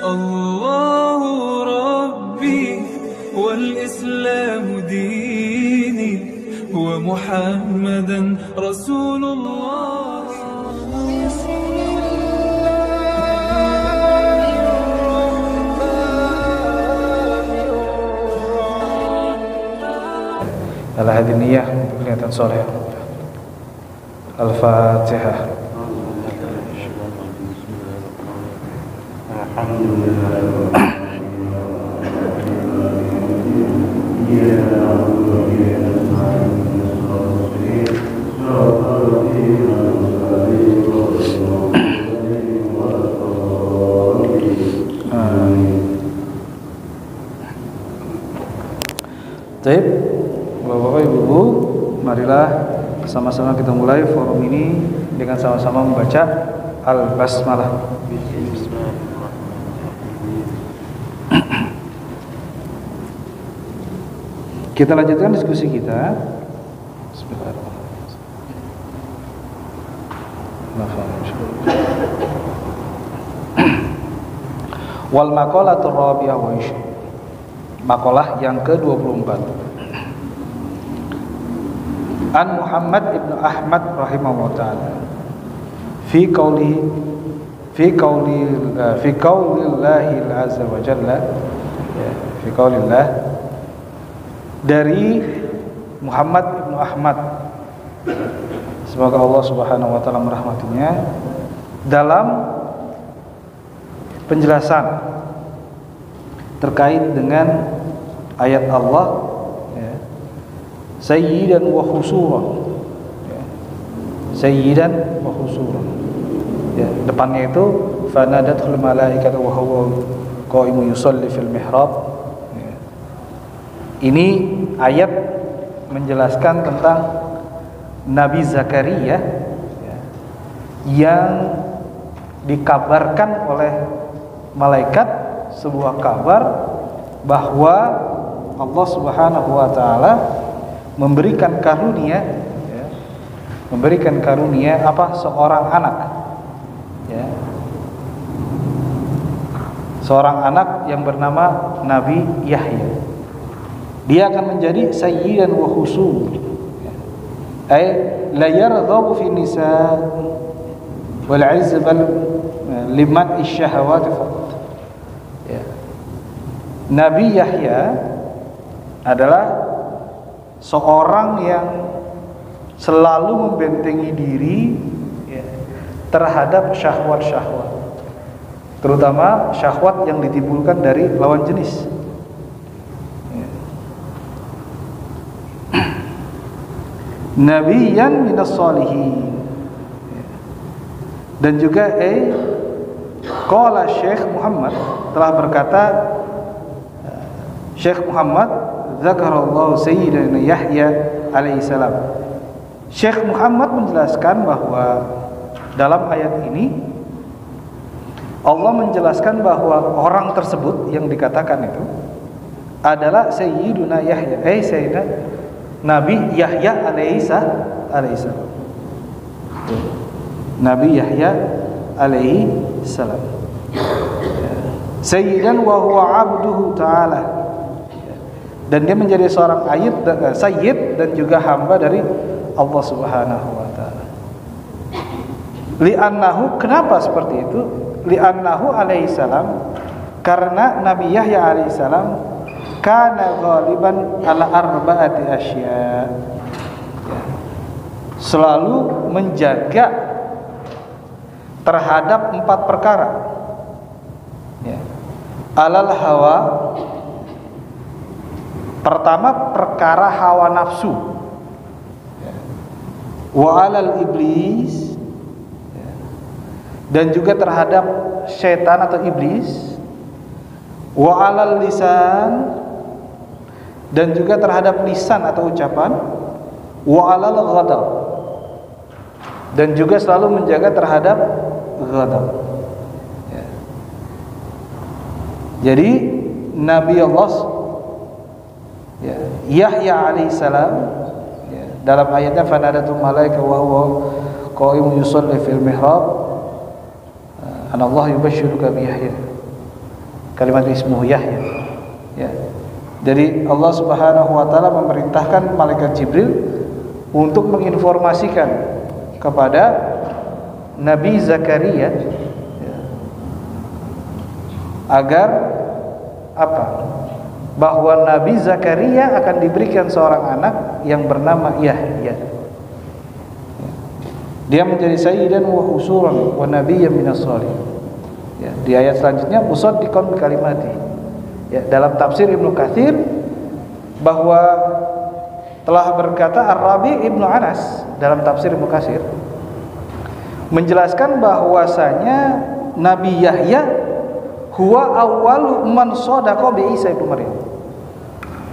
الله ربي والإسلام ديني ومحمدا رسول الله. Al-hadi niyah kelihatan soleh. Al-Fatihah. Baik, Bapak-bapak, Ibu-ibu, marilah sama-sama kita mulai forum ini dengan sama-sama membaca Al-Basmalah. Kita lanjutkan diskusi kita. Wal maqalatur rabi'ah wa ishrun. Maqalah yang ke-24. An Muhammad ibn Ahmad rahimahullah ta'ala fi qaulillahi azza wa jalla, fi qaulillah, dari Muhammad ibn Ahmad, semoga Allah subhanahu wa ta'ala merahmatinya, dalam penjelasan terkait dengan ayat Allah, ya, sayyidan wa khusuran, ya, sayyidan wa khusuran, ya, depannya itu fanadatul malaikatu wa huwa qaimun yusalli fil mihrab, ya. Ini ayat menjelaskan tentang Nabi Zakaria, ya, yang dikabarkan oleh malaikat sebuah kabar bahwa Allah Subhanahu wa taala memberikan karunia, ya, memberikan karunia apa? Seorang anak, ya, seorang anak yang bernama Nabi Yahya. Dia akan menjadi sayyidan wa khusul, ay la yarghabu fi nisa wal 'izz bal liman isyahawati faqat. Nabi Yahya adalah seorang yang selalu membentengi diri, ya, terhadap syahwat-syahwat, terutama syahwat yang ditimbulkan dari lawan jenis, ya. Nabiyan minas sholihin, ya. Dan juga qala Syekh Muhammad telah berkata, Syekh Muhammad zakarallahu sayyidina Yahya alaihissalam. Syekh Muhammad menjelaskan bahwa dalam ayat ini Allah menjelaskan bahwa orang tersebut yang dikatakan itu adalah sayyiduna Yahya, sayyidina Nabi Yahya alaihissalam. Nabi Yahya alaihissalam, sayyidan wa huwa abduhu ta'ala, dan dia menjadi seorang sayyid dan juga hamba dari Allah Subhanahu wa taala. Li'annahu, kenapa seperti itu? Li'annahu alaihi salam, karena Nabi Yahya alaihi salam kana ghaliban ala arba'ati asya, selalu menjaga terhadap 4 perkara, ya. Alal hawa, pertama perkara hawa nafsu, wa alal iblis, dan juga terhadap syaitan atau iblis, wa alal lisan, dan juga terhadap lisan atau ucapan, wa alal ghadab, dan juga selalu menjaga terhadap ghadab, ya. Jadi Nabi Allah, ya, Yahya alaihissalam, ya, dalam ayatnya fanadatul malaika wa huwa qaimun yusalli fil mihrab, anallahu yubashshiruka bi Yahya. kalimat ismuhu Yahya. Ya. Jadi Allah Subhanahu wa taala memerintahkan malaikat Jibril untuk menginformasikan kepada Nabi Zakaria, ya, agar apa? Bahwa Nabi Zakaria akan diberikan seorang anak yang bernama Yahya. Dia menjadi sayyidan wa husuran wa nabiyyan minas shalihin. Ya, di ayat selanjutnya musaddiqan bi kalimati. Ya, dalam tafsir Ibnu Katsir bahwa telah berkata Ar-Rabi Ibnu Anas dalam tafsir Ibnu Katsir menjelaskan bahwasanya Nabi Yahya huwa awwalu man shadaqa bi Isa ibnu Maryam.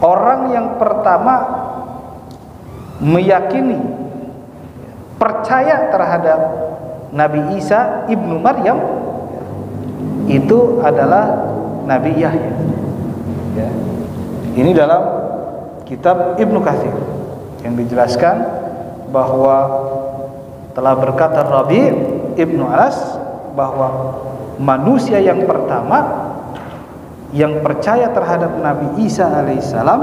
Orang yang pertama meyakini, percaya terhadap Nabi Isa ibnu Maryam itu adalah Nabi Yahya. Ya. Ini dalam kitab Ibnu Katsir yang dijelaskan bahwa telah berkata Rabi Ibnu Anas bahwa manusia yang pertama yang percaya terhadap Nabi Isa alaihissalam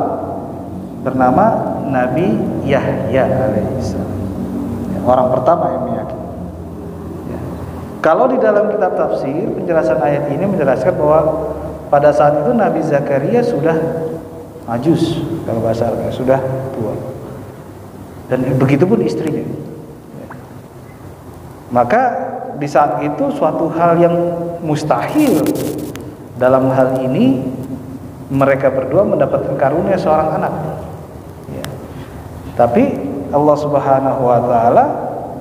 bernama Nabi Yahya alaihissalam. Ya, orang pertama yang meyakini. Ya. Kalau di dalam kitab tafsir penjelasan ayat ini menjelaskan bahwa pada saat itu Nabi Zakaria sudah majus, kalau bahasa Arabnya sudah tua, dan begitu pun istrinya. Maka di saat itu suatu hal yang mustahil dalam hal ini mereka berdua mendapatkan karunia seorang anak. Ya. Tapi Allah Subhanahu wa taala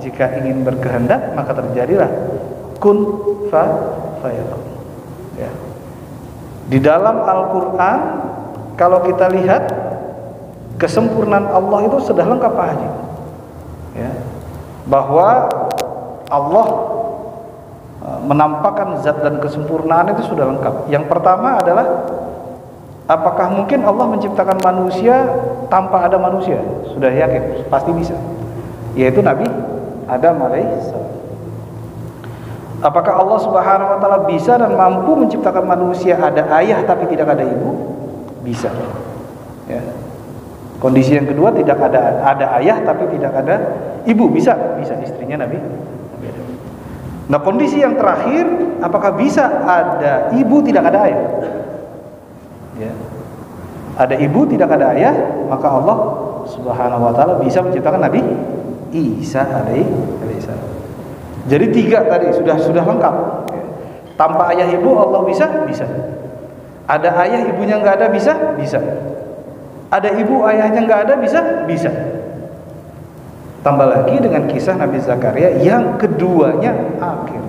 jika ingin berkehendak maka terjadilah kun fayakun. Ya. Di dalam Al-Qur'an kalau kita lihat kesempurnaan Allah itu sudah lengkap Pak Haji. Ya. Bahwa Allah menampakkan zat dan kesempurnaan itu sudah lengkap. Yang pertama adalah apakah mungkin Allah menciptakan manusia tanpa ada manusia? Sudah yakin, pasti bisa. Yaitu Nabi Adam alaihissalam. Apakah Allah Subhanahu wa taala bisa dan mampu menciptakan manusia ada ayah tapi tidak ada ibu? Bisa. Ya. Kondisi yang kedua tidak ada ayah tapi tidak ada ibu, bisa istrinya Nabi. Nah, kondisi yang terakhir, apakah bisa ada ibu tidak ada ayah? Ya. Ada ibu tidak ada ayah, maka Allah Subhanahu wa taala bisa menciptakan Nabi Isa alaihissalam. Jadi tiga tadi sudah lengkap. Ya. Tanpa ayah ibu Allah bisa. Ada ayah ibunya nggak ada bisa. Ada ibu ayahnya nggak ada bisa. Tambah lagi dengan kisah Nabi Zakaria yang keduanya akhir.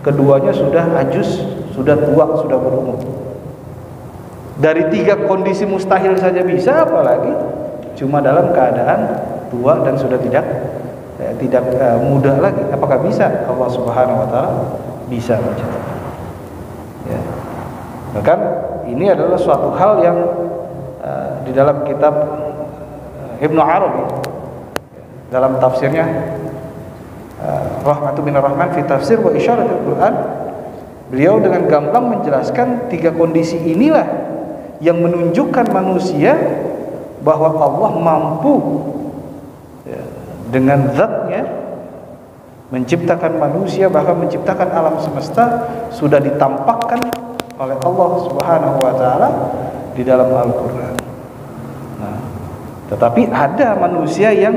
Keduanya sudah ajus, sudah tua, sudah berumur. Dari tiga kondisi mustahil saja bisa, apalagi cuma dalam keadaan tua dan sudah tidak muda lagi. Apakah bisa? Allah Subhanahu wa taala bisa menciptakan. Ya. Bahkan ini adalah suatu hal yang di dalam kitab Ibnu Arabi dalam tafsirnya Rahmatu minar Rahman fi tafsir wa isyaratul Quran, beliau dengan gamblang menjelaskan tiga kondisi inilah yang menunjukkan manusia bahwa Allah mampu ya, dengan zatnya menciptakan manusia, bahkan menciptakan alam semesta sudah ditampakkan oleh Allah Subhanahu wa taala di dalam Al-Qur'an. Nah, tetapi ada manusia yang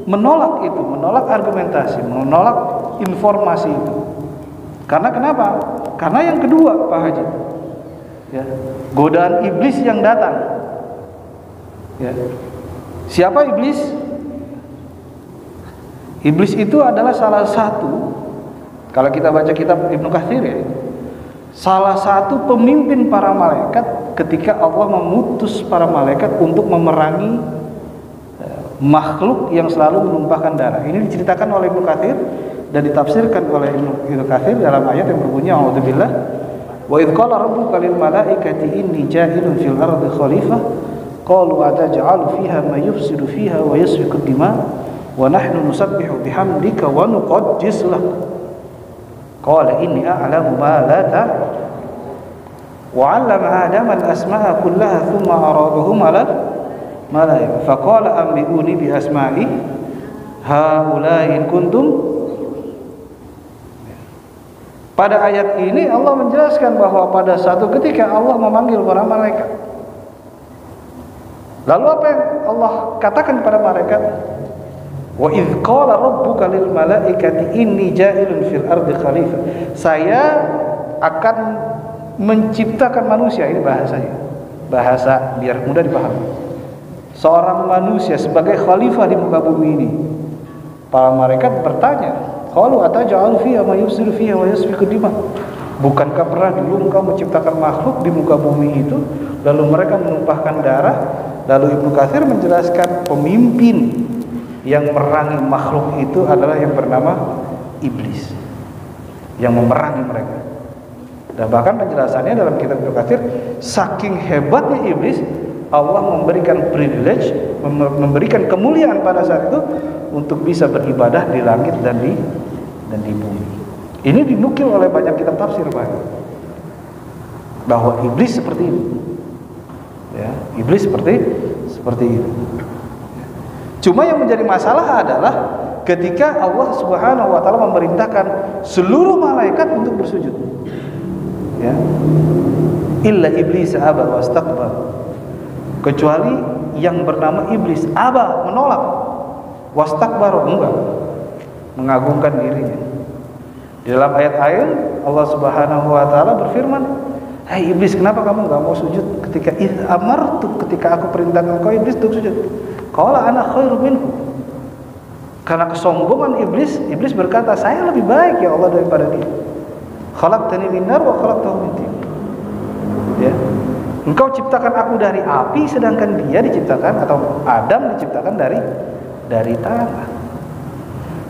menolak itu, menolak argumentasi, menolak informasi itu. Karena kenapa? Karena yang kedua, Pak Haji, ya, godaan iblis yang datang. Ya. Siapa iblis? Iblis itu adalah salah satu, kalau kita baca kitab Ibnu Katsir ya, salah satu pemimpin para malaikat ketika Allah memutus para malaikat untuk memerangi makhluk yang selalu menumpahkan darah. Ini diceritakan oleh Ibnu Katsir dan ditafsirkan oleh Ibnu Katsir dalam ayat yang berbunyi a'udzubillah wa idz qala rabbuka lil malaikati inni ja'ilun fil ardi khalifah qalu ataj'alu fiha may yufsidu fiha wa yasfiku ad-dima wa nahnu nusabbihu bihamdika wa nuqaddis lak qala inni a'lamu ma la ta'lamun. Wa 'allama Adama al-asma'a kullaha thumma 'aradahum 'ala malaikah. Faqala anbi'uni bi asma'i haula'i in kuntum. Pada ayat ini Allah menjelaskan bahwa pada satu ketika Allah memanggil para malaikat. Lalu apa yang Allah katakan kepada malaikat? Wa idz qala rabbuka lil malaikati inni ja'ilun fil ardi khalifah. Saya akan menciptakan manusia, ini bahasanya. Bahasa biar mudah dipahami. Seorang manusia sebagai khalifah di muka bumi ini. Para malaikat bertanya, qalu ataj'alu fiha ma yufsidu fiha wa yasfiku dima. Bukankah pernah dulu engkau menciptakan makhluk di muka bumi itu lalu mereka menumpahkan darah? Lalu Ibnu Katsir menjelaskan pemimpin yang merangi makhluk itu adalah yang bernama iblis, yang memerangi mereka. Dan bahkan penjelasannya dalam kitab Ibnu Katsir, saking hebatnya iblis, Allah memberikan privilege, memberikan kemuliaan pada saat itu untuk bisa beribadah di langit dan di bumi. Ini dinukil oleh banyak kitab tafsir, Pak, bahwa iblis seperti ini. Ya, iblis seperti itu. Cuma yang menjadi masalah adalah ketika Allah Subhanahu wa taala memerintahkan seluruh malaikat untuk bersujud. Ya. Illa iblis aba wastakbar. Kecuali yang bernama iblis, aba, menolak, wastakbar, enggak, mengagungkan dirinya. Di dalam ayat-ayat Allah Subhanahu wa taala berfirman, "Hai iblis, kenapa kamu enggak mau sujud ketika ketika aku perintahkan kau iblis untuk sujud?" Qala ana khairu minhu. Karena kesombongan iblis berkata, "Saya lebih baik ya Allah daripada dia. Khalaqtani min nar wa khalaqtahu min tin." Ya. Engkau ciptakan aku dari api, sedangkan dia diciptakan, atau Adam diciptakan dari tanah.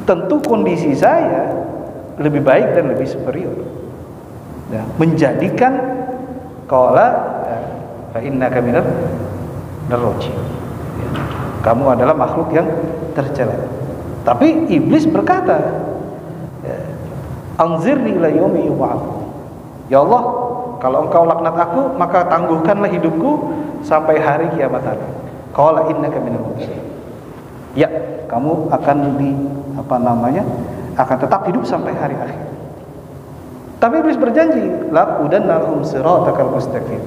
Tentu kondisi saya lebih baik dan lebih superior. Ya, menjadikan qala fa innaka minar rajim. Ya, kamu adalah makhluk yang tercela. Tapi iblis berkata, "Anzirni ila yaumi yub'ats." Ya Allah, kalau engkau laknat aku, maka tangguhkanlah hidupku sampai hari kiamat nanti. Qala innaka minal munzirin. Ya, kamu akan akan tetap hidup sampai hari akhir. Tapi iblis berjanji, laqudanna lahum siratakal mustaqim.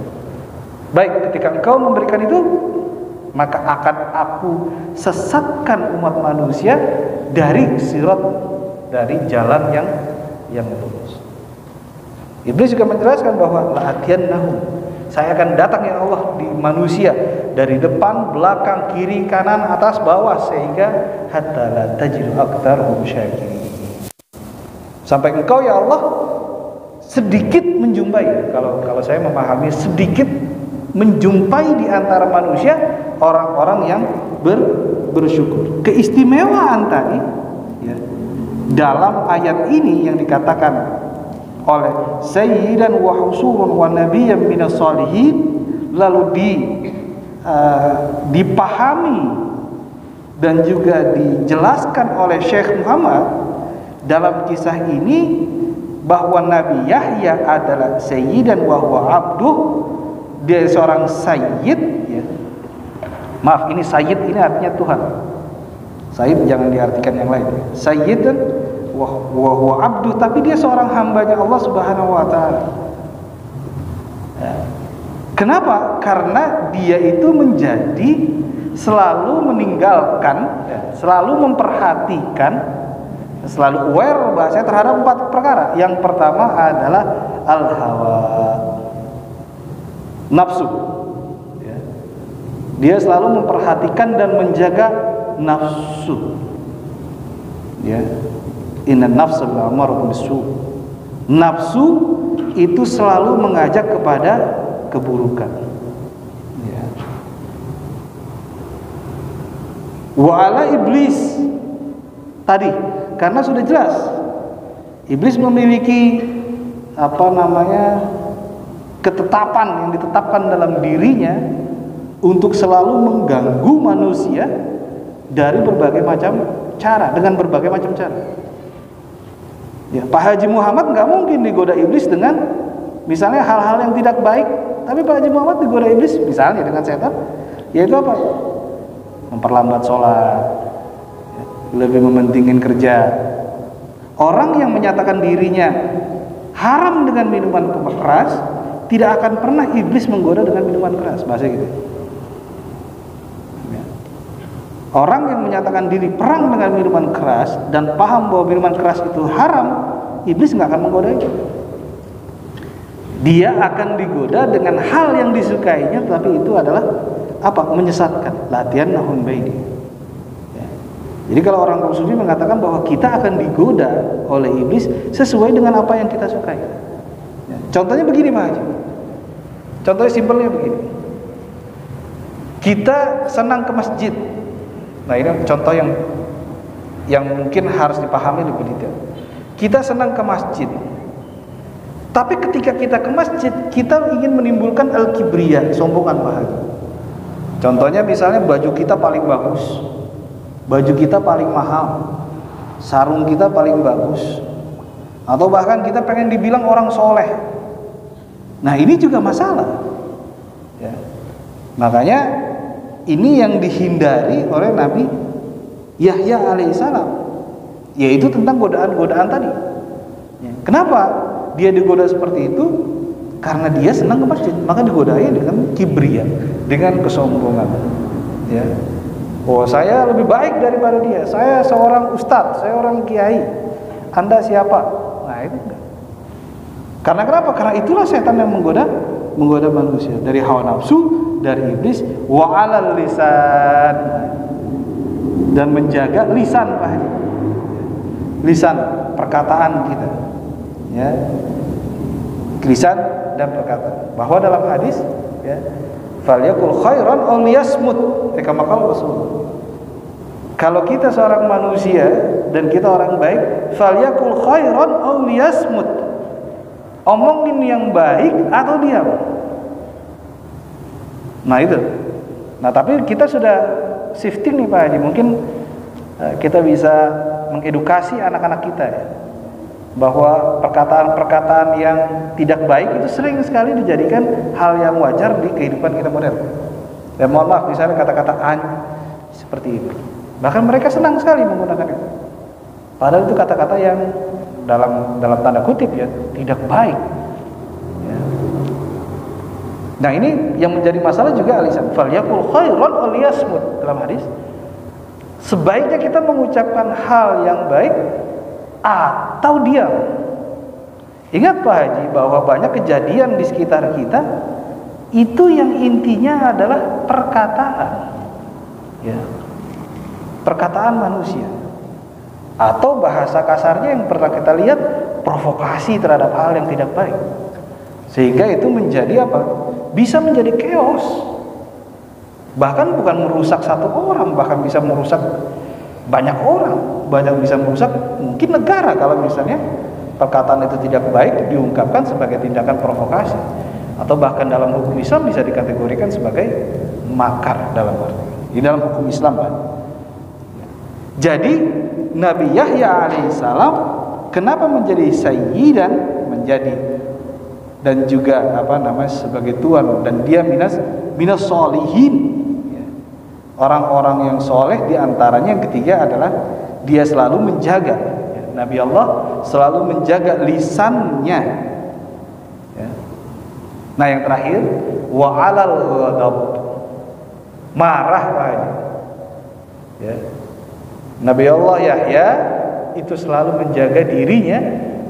Baik, ketika engkau memberikan itu, maka akan aku sesatkan umat manusia dari sirat, dari jalan yang lurus. Iblis juga menjelaskan bahwa la'atiyannahum, saya akan datang ya Allah di manusia dari depan, belakang, kiri, kanan, atas, bawah, sehingga hatta la tajidu aktsarahum syakirin. Sampai engkau ya Allah sedikit menjumpai, kalau saya memahami, sedikit menjumpai di antara manusia orang-orang yang bersyukur. Keistimewaan tadi ya, dalam ayat ini yang dikatakan oleh sayyidan wa husurun wa nabiyyan minas salihin, lalu dipahami dan juga dijelaskan oleh Syekh Muhammad dalam kisah ini bahwa Nabi Yahya adalah sayyidan wa huwa abduh, dia seorang sayyid ya. Maaf, ini sayyid ini artinya Tuhan. Sayyid jangan diartikan yang lain. Sayyidan wa huwa abduh, tapi dia seorang hambanya Allah Subhanahu wa taala. Kenapa? Karena dia itu menjadi selalu meninggalkan, selalu memperhatikan, selalu aware bahasanya terhadap 4 perkara. Yang pertama adalah al-hawa, nafsu. Dia selalu memperhatikan dan menjaga nafsu. Ya. Inna nafsa la'amaratun bisu'. Nafsu itu selalu mengajak kepada keburukan. Ya. Wa ala iblis tadi, karena sudah jelas iblis memiliki ketetapan yang ditetapkan dalam dirinya untuk selalu mengganggu manusia dari berbagai macam cara, dengan berbagai macam cara. Ya, Pak Haji Muhammad nggak mungkin digoda iblis dengan Misalnya hal-hal yang tidak baik, tapi Pak Haji Muhammad digoda iblis misalnya dengan setan, yaitu apa? Memperlambat sholat, lebih mementingin kerja. Orang yang menyatakan dirinya haram dengan minuman keras, tidak akan pernah iblis menggoda dengan minuman keras, bahasa gitu. Orang yang menyatakan diri perang dengan minuman keras dan paham bahwa minuman keras itu haram, iblis nggak akan menggodanya. Dia akan digoda dengan hal yang disukainya, tapi itu adalah apa? Menyesatkan. Latihan nahun baini. Ya. Jadi kalau orang kaum sufi mengatakan bahwa kita akan digoda oleh iblis sesuai dengan apa yang kita sukai. Ya. Contohnya begini Pak Haji. Contohnya simpelnya begini. Kita senang ke masjid. Nah ini contoh yang mungkin harus dipahami lebih detail. Kita senang ke masjid, tapi ketika kita ke masjid, kita ingin menimbulkan al-kibriya, kesombongan Pak Haji. Contohnya misalnya baju kita paling bagus, baju kita paling mahal, sarung kita paling bagus, atau bahkan kita pengen dibilang orang soleh. Nah ini juga masalah ya. Makanya ini yang dihindari oleh Nabi Yahya alaihissalam, yaitu tentang godaan-godaan tadi. Kenapa dia digoda seperti itu? Karena dia senang ke masjid, maka digodai dengan kibriya, dengan kesombongan. Ya. Oh saya lebih baik daripada dia, saya seorang ustadz, saya orang kiai, Anda siapa? Nah itu enggak. Karena kenapa? Karena itulah setan yang menggoda manusia dari hawa nafsu, dari iblis, wa alal lisan, dan menjaga lisan Pak Haji. Lisan, perkataan kita. Ya. Lisan dan perkataan. Bahwa dalam hadis ya, falyakul khairan aw liyasmut, kama qala Rasul. Kalau kita seorang manusia dan kita orang baik, falyakul khairan aw liyasmut. Omongin yang baik atau diam. Nah itu. Nah tapi kita sudah shifting nih Pak Haji. Mungkin kita bisa mengedukasi anak-anak kita ya, bahwa perkataan-perkataan yang tidak baik itu sering sekali dijadikan hal yang wajar di kehidupan kita modern. Ya mohon maaf, misalnya kata-kata seperti itu. Bahkan mereka senang sekali menggunakan itu. Padahal itu kata-kata yang dalam tanda kutip ya tidak baik. Ya. Nah ini yang menjadi masalah juga alisan. Falyakul khairan aw liyasmut dalam hadis. Sebaiknya kita mengucapkan hal yang baik atau diam. Ingat Pak Haji bahwa banyak kejadian di sekitar kita itu yang intinya adalah perkataan. Ya. Perkataan manusia. Atau bahasa kasarnya yang pernah kita lihat, provokasi terhadap hal yang tidak baik. Sehingga itu menjadi apa? Bisa menjadi chaos. Bahkan bukan merusak satu orang, bahkan bisa merusak banyak orang. Banyak bisa merusak mungkin negara kalau misalnya perkataan itu tidak baik diungkapkan sebagai tindakan provokasi. Atau bahkan dalam hukum Islam bisa dikategorikan sebagai makar dalam arti. Di dalam hukum Islam Pak. Jadi Nabi Yahya alaihissalam kenapa menjadi sayyidan, menjadi dan juga sebagai tuan, dan dia minas solihin, orang-orang yang soleh. Diantaranya yang ketiga adalah dia selalu menjaga, Nabi Allah selalu menjaga lisannya. Nah yang terakhir, wa alal ghadab, marah Pak. Nabi Allah Yahya itu selalu menjaga dirinya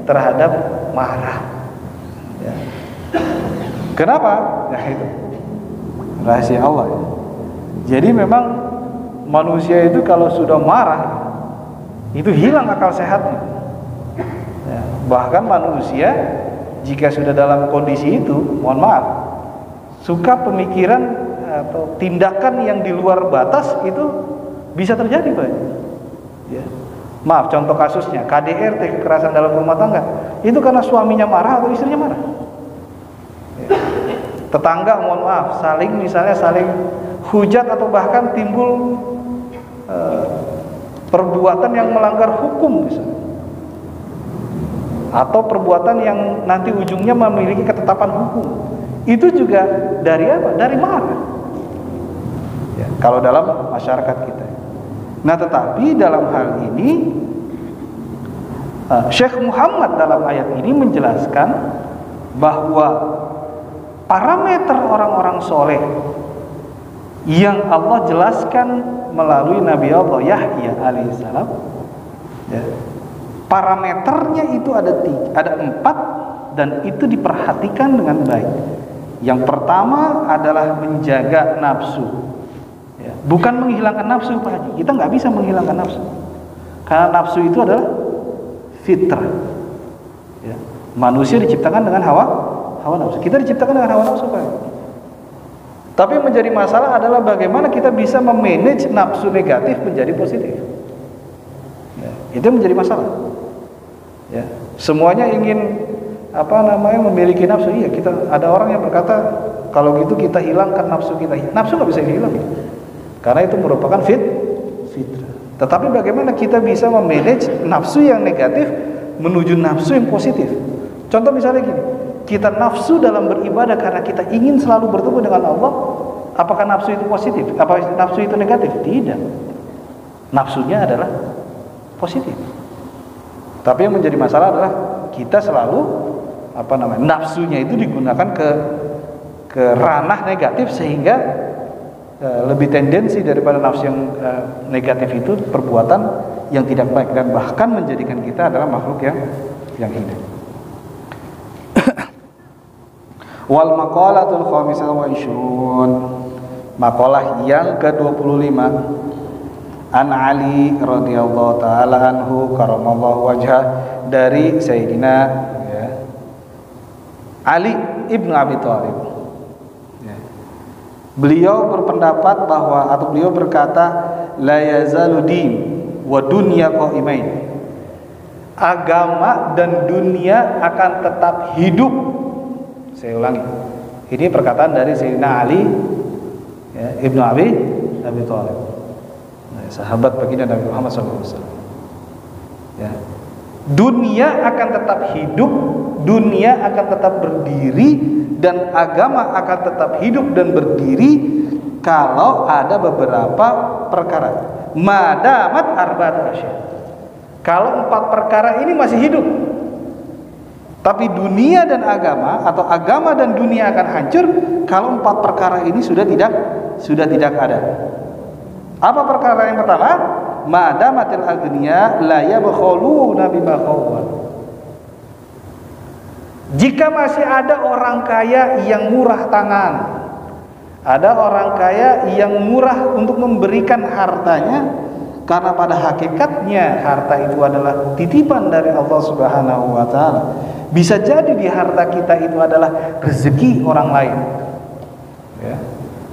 terhadap marah. Ya. Kenapa? Ya itu rahasia Allah. Jadi memang manusia itu kalau sudah marah itu hilang akal sehatnya. Ya. Bahkan manusia jika sudah dalam kondisi itu, mohon maaf, suka pemikiran atau tindakan yang di luar batas itu bisa terjadi Pak. Ya. Maaf, contoh kasusnya KDRT, kekerasan dalam rumah tangga, itu karena suaminya marah atau istrinya marah. Ya. Tetangga mohon maaf saling hujat atau bahkan timbul perbuatan yang melanggar hukum misalnya. atau perbuatan yang nanti ujungnya memiliki ketetapan hukum. Itu juga dari apa? Dari marah. Ya, kalau dalam masyarakat kita. Nah, tetapi dalam hal ini Syekh Muhammad dalam ayat ini menjelaskan bahwa parameter orang-orang soleh yang Allah jelaskan melalui Nabi Allah Yahya alaihissalam, ya, parameternya itu ada 4 dan itu diperhatikan dengan baik. Yang pertama adalah menjaga nafsu, ya, bukan menghilangkan nafsu, Pak Haji. Kita nggak bisa menghilangkan nafsu, karena nafsu itu adalah fitrah. Ya. Manusia diciptakan dengan hawa nafsu. Kita diciptakan dengan hawa nafsu, Pak. Tapi menjadi masalah adalah bagaimana kita bisa memanage nafsu negatif menjadi positif. Ya, itu menjadi masalah. Ya, semuanya ingin memiliki nafsu. Iya, kita ada orang yang berkata kalau gitu kita hilangkan nafsu kita. Nafsu nggak bisa dihilang, karena itu merupakan fitrah. Tetapi bagaimana kita bisa memanage nafsu yang negatif menuju nafsu yang positif? Contoh misalnya gini, kita nafsu dalam beribadah karena kita ingin selalu bertemu dengan Allah. Apakah nafsu itu positif? Apakah nafsu itu negatif? Tidak. Nafsunya adalah positif. Tapi yang menjadi masalah adalah kita selalu nafsunya itu digunakan ke ranah negatif, sehingga lebih tendensi daripada nafsu yang negatif itu perbuatan yang tidak baik, dan bahkan menjadikan kita adalah makhluk yang hidup. Wal maqalatul khamisah wa ishrun, maqalah yang ke-25, an Ali radhiyallahu taala anhu karamallahu wajhah, dari Sayyidina Ali ibnu Abi Thalib. Beliau berpendapat bahwa, atau beliau berkata, la yazalu din wa dunya qaimain, agama dan dunia akan tetap hidup. Saya ulangi, ini perkataan dari Sayyidina Ali ibnu Abi Thalib, sahabat baginda Nabi Muhammad SAW. Ya. Dunia akan tetap hidup, dunia akan tetap berdiri, dan agama akan tetap hidup dan berdiri kalau ada beberapa perkara. Madamat arba'at asya, kalau 4 perkara ini masih hidup. Tapi dunia dan agama, atau agama dan dunia akan hancur kalau 4 perkara ini sudah tidak ada. Apa perkara yang pertama? Madamatil agniya la yabkhuluna bima khawwal. Jika masih ada orang kaya yang murah tangan, ada orang kaya yang murah untuk memberikan hartanya, karena pada hakikatnya harta itu adalah titipan dari Allah Subhanahu wa taala. Bisa jadi di harta kita itu adalah rezeki orang lain. Ya.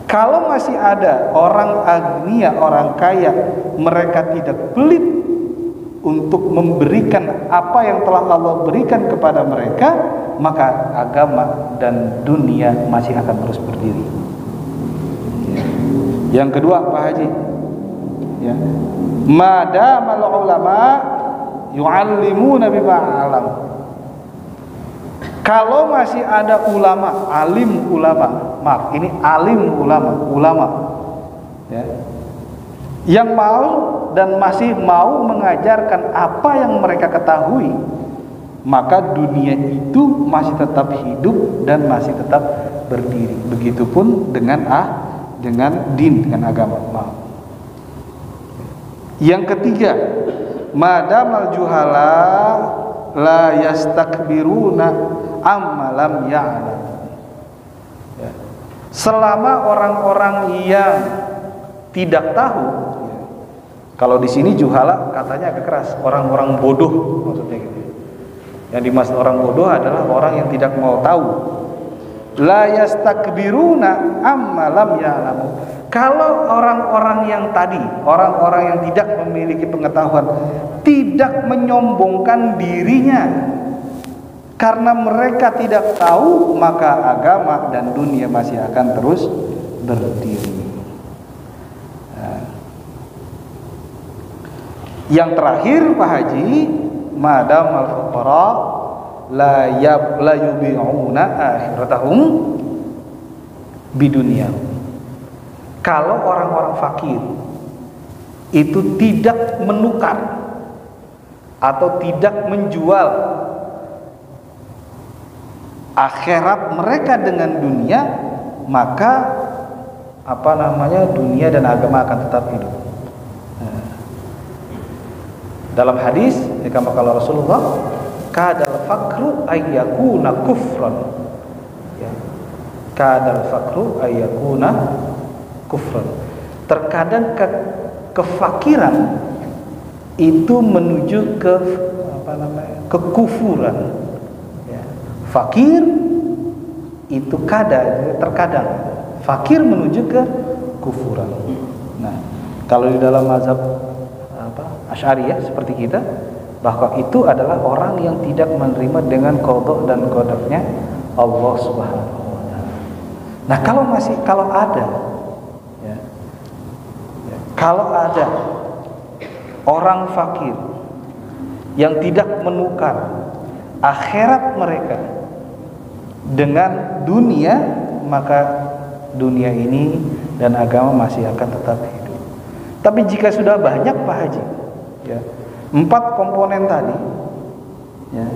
Kalau masih ada orang agnia, orang kaya, mereka tidak pelit untuk memberikan apa yang telah Allah berikan kepada mereka, maka agama dan dunia masih akan terus berdiri. Yang kedua, Pak Haji, ya, madamal ulama yu'allimuna bima alam. Kalau masih ada ulama, alim ulama, maaf, ini alim ulama, ya, yang mau dan masih mau mengajarkan apa yang mereka ketahui, maka dunia itu masih tetap hidup dan masih tetap berdiri. Begitupun dengan din, dengan agama. Maaf. Yang ketiga, madamal juhala la yastakbiruna amma lam ya'lam. Ya. Selama orang-orang yang tidak tahu, ya. Kalau di sini juhala katanya agak keras, orang-orang bodoh maksudnya gitu. Yang dimaksud orang bodoh adalah orang yang tidak mau tahu. La yastakbiruna amma lam ya'lam. Kalau orang-orang yang tadi, orang-orang yang tidak memiliki pengetahuan, tidak menyombongkan dirinya karena mereka tidak tahu, maka agama dan dunia masih akan terus berdiri. Nah. Yang terakhir, Pak Haji, madam al-fuqara la yubi'una akhiratahum bidunya. Kalau orang-orang fakir itu tidak menukar atau tidak menjual akhirat mereka dengan dunia, maka dunia dan agama akan tetap hidup. Dalam hadis dikatakan oleh Rasulullah, kadal fakru ayyakuna kufran. Ya. Kadal fakru ayyakuna kufran. Terkadang kefakiran itu menuju ke kekufuran. Ya. Fakir itu terkadang fakir menuju ke kufuran. Nah, kalau di dalam mazhab Asy'ariyah seperti kita, bahwa itu adalah orang yang tidak menerima dengan qada dan qadarnya Allah Subhanahu wa taala. Nah, kalau ada orang fakir yang tidak menukar akhirat mereka dengan dunia, maka dunia ini dan agama masih akan tetap hidup. Tapi jika sudah banyak Pak Haji, ya, 4 komponen tadi, ya.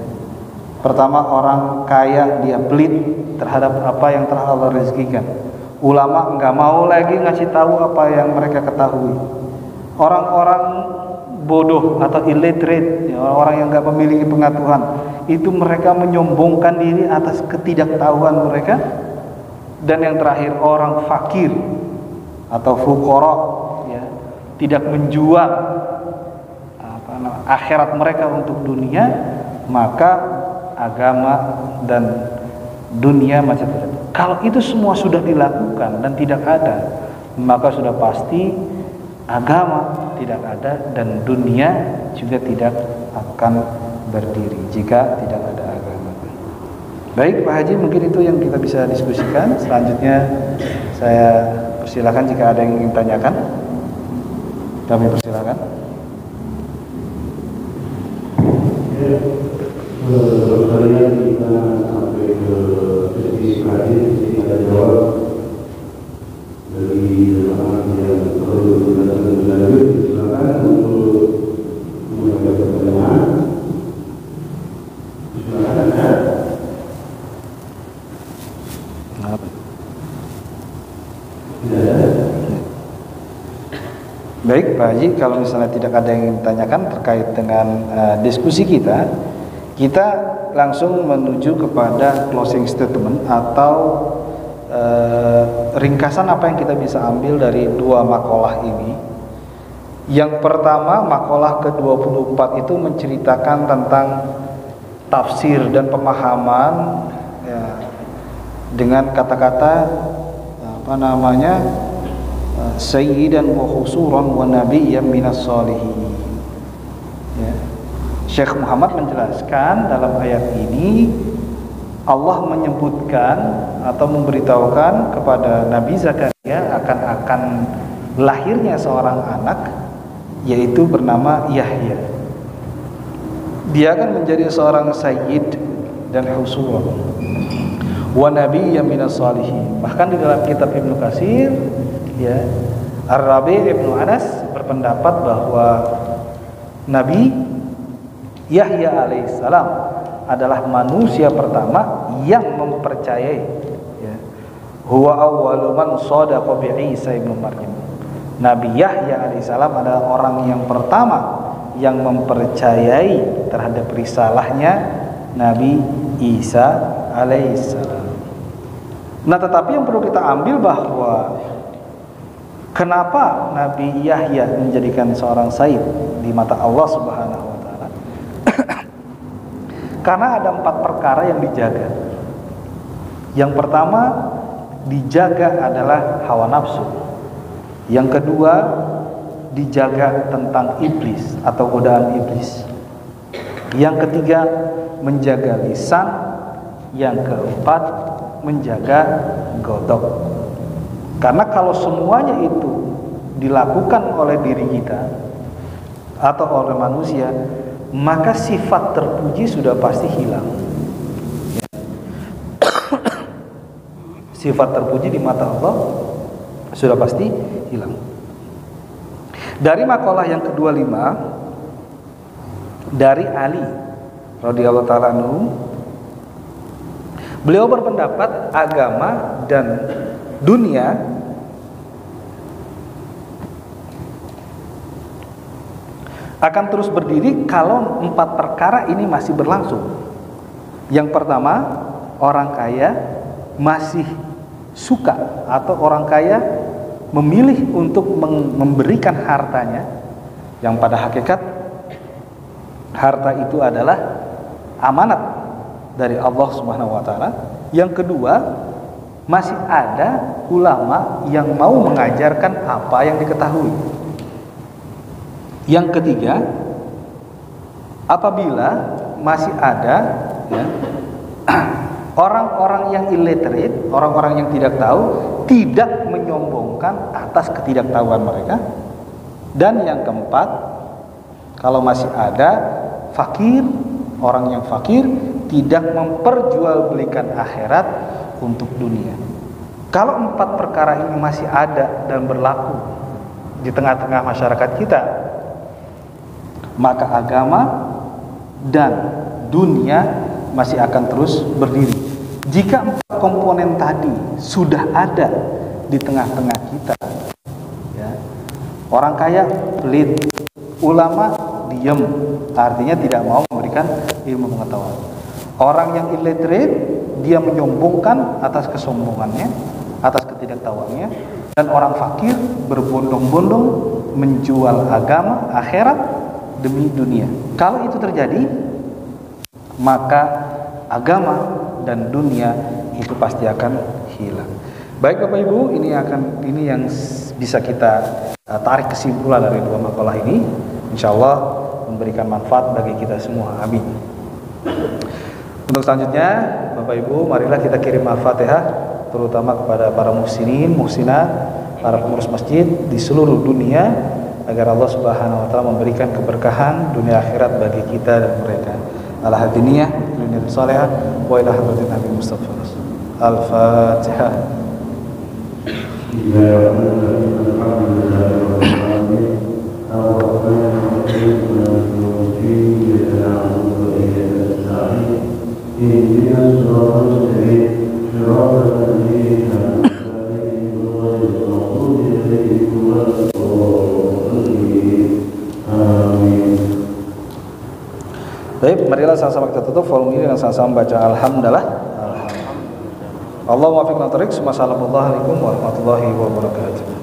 Pertama, orang kaya dia pelit terhadap apa yang telah Allah rezekikan. Ulama nggak mau lagi ngasih tahu apa yang mereka ketahui. Orang-orang bodoh atau illiterate, ya, orang yang nggak memiliki pengetahuan, itu mereka menyombongkan diri atas ketidaktahuan mereka. Dan yang terakhir, orang fakir atau fuqara, ya, tidak menjual akhirat mereka untuk dunia, maka agama dan dunia macam itu. Kalau itu semua sudah dilakukan dan tidak ada, maka sudah pasti agama tidak ada dan dunia juga tidak akan berdiri jika tidak ada agama. Baik Pak Haji, mungkin itu yang kita bisa diskusikan. Selanjutnya saya persilakan jika ada yang ingin tanyakan. Kami persilakan. Kalian kita sampai ke sesi terakhir, kita jawab dari teman yang perlu dilanjut. Silakan untuk menjawab pertanyaan. Silakan. Tidak ada. Baik Pak Haji, kalau misalnya tidak ada yang ingin ditanyakan terkait dengan diskusi kita langsung menuju kepada closing statement atau ringkasan apa yang kita bisa ambil dari 2 makalah ini. Yang pertama, makalah ke-24 itu menceritakan tentang tafsir dan pemahaman, ya, dengan kata-kata sayyidan wa khusuran wa nabiyyan minas shalihin. Ya. Syekh Muhammad menjelaskan dalam ayat ini Allah menyebutkan atau memberitahukan kepada Nabi Zakaria akan lahirnya seorang anak, yaitu bernama Yahya. Dia akan menjadi seorang sayyid dan khusuran wa nabiyyan minas shalihin. Bahkan di dalam kitab Ibnu Katsir, ya, Ar-Rabi' Ibnu Anas berpendapat bahwa Nabi Yahya alaihissalam adalah manusia pertama yang mempercayai, ya, huwa awwalu man shadaqa bi Isa ibnu Maryam. Nabi Yahya alaihissalam adalah orang yang pertama yang mempercayai terhadap risalahnya Nabi Isa alaihissalam. Nah, tetapi yang perlu kita ambil bahwa kenapa Nabi Yahya menjadikan seorang sayyid di mata Allah Subhanahu wa taala? Karena ada 4 perkara yang dijaga. Yang pertama dijaga adalah hawa nafsu. Yang kedua dijaga tentang iblis atau godaan iblis. Yang ketiga menjaga lisan. Yang keempat menjaga godok. Karena kalau semuanya itu dilakukan oleh diri kita atau oleh manusia, maka sifat terpuji sudah pasti hilang. sifat terpuji di mata Allah sudah pasti hilang. Dari makalah yang ke-25 dari Ali radhiyallahu ta'ala anhu, beliau berpendapat agama dan dunia akan terus berdiri kalau 4 perkara ini masih berlangsung. Yang pertama, orang kaya masih suka atau orang kaya memilih untuk memberikan hartanya, yang pada hakikat harta itu adalah amanat dari Allah Subhanahu wa taala. Yang kedua, masih ada ulama yang mau mengajarkan apa yang diketahui. Yang ketiga, apabila masih ada orang-orang yang illiterate, orang-orang yang tidak tahu, tidak menyombongkan atas ketidaktahuan mereka. Dan yang keempat, kalau masih ada fakir, orang yang fakir tidak memperjualbelikan akhirat untuk dunia. Kalau 4 perkara ini masih ada dan berlaku di tengah-tengah masyarakat kita, maka agama dan dunia masih akan terus berdiri. Jika 4 komponen tadi sudah ada di tengah-tengah kita, ya, orang kaya pelit, ulama diam, artinya tidak mau memberikan ilmu pengetahuan. Orang yang illiterate, dia menyombongkan atas kesombongannya, atas ketidaktahuannya, dan orang fakir berbondong-bondong menjual agama, akhirat demi dunia. Kalau itu terjadi, maka agama dan dunia itu pasti akan hilang. Baik Bapak Ibu, ini yang bisa kita tarik kesimpulan dari 2 makalah ini. Insya Allah memberikan manfaat bagi kita semua. Amin. Untuk selanjutnya, Bapak Ibu, marilah kita kirim Al-Fatihah terutama kepada para muhsinin, muhsinat, para pengurus masjid di seluruh dunia, agar Allah Subhanahu wa taala memberikan keberkahan dunia akhirat bagi kita dan mereka. Al-hadiniyah, dunia salihah, wa ila hadratin Nabi Mustafa. Al-Fatihah. Baik, marilah sama-sama kita tutup volume ini dan sama-sama baca alhamdulillah. Allahumma fiqna tariq. Wassalamualaikum warahmatullahi wabarakatuh.